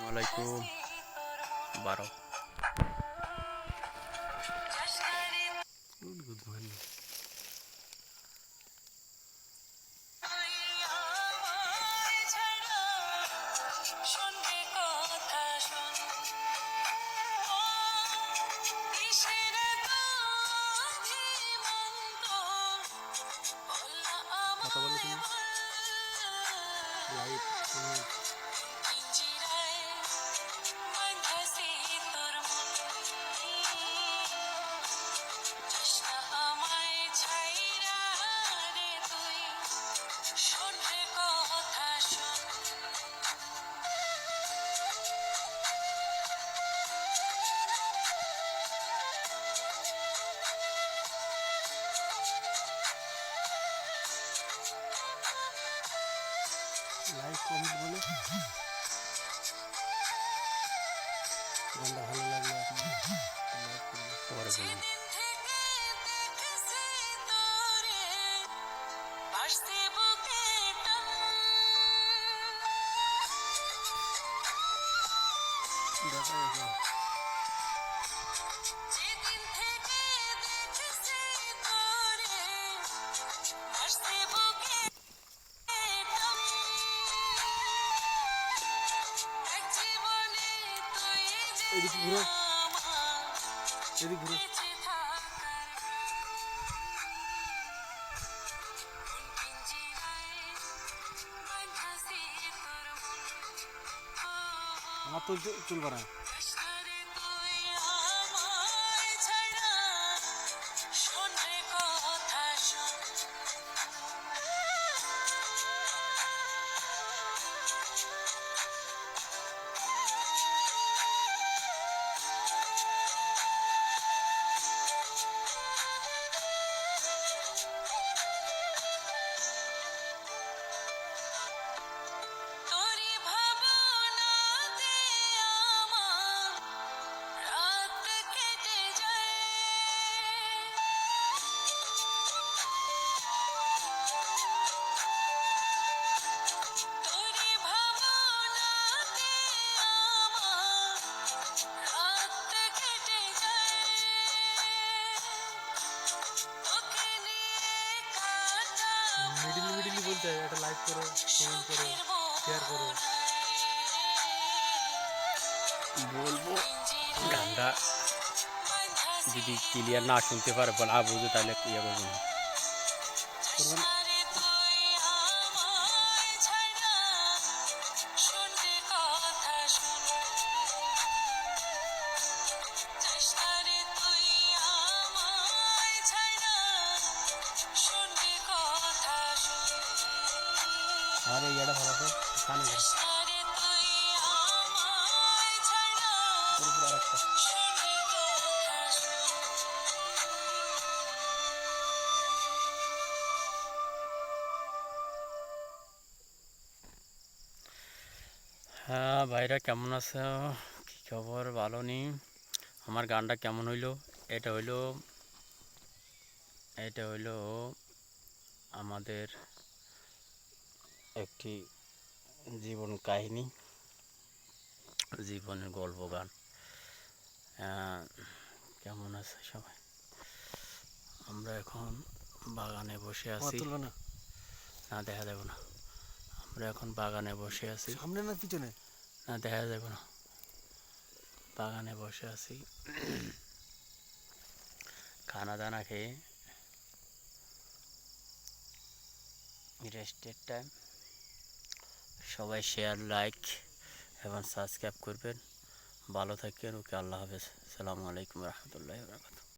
আলাইকুম 12 good morning. কথা বলো তুমি লাইভ লাইক কমেন্ট বলে গানটা ভালো লাগলে আপনি লাইক করবেন পরে বলবেন। এদিকে ঘুরো, এদিকে ঘুরো। আমার তো চলবে না। মিডিলি বলতে একটা লাইক করো, কমেন্ট করো, শেয়ার করো। বলবো গানটা যদি ক্লিয়ার না শুনতে পারে বলে বুঝে তাহলে ইয়ে করবো না। আর এই এটা ভালো আছে কানে হ্যাঁ ভাইরা কেমন আছে? কী খবর? ভালো নেই। আমার গানটা কেমন হইলো? এটা হইলো আমাদের একটি জীবন কাহিনী, জীবনের গল্প গান। কেমন আছে সবাই? আমরা এখন বাগানে বসে আছি। না দেখা যাবে না। আমরা এখন বাগানে বসে আছি। সামনে না পিছনে? না দেখা যাবে না। বাগানে বসে আছি খানা দানা খেয়ে, রেস্টের টাইম। সবাই শেয়ার, লাইক এবং সাবস্ক্রাইব করবেন। ভালো থাকেন। ওকে, আল্লাহ হাফেজ। আসসালামু আলাইকুম রহমতুল্লাহি ওয়া বারাকাতুহু।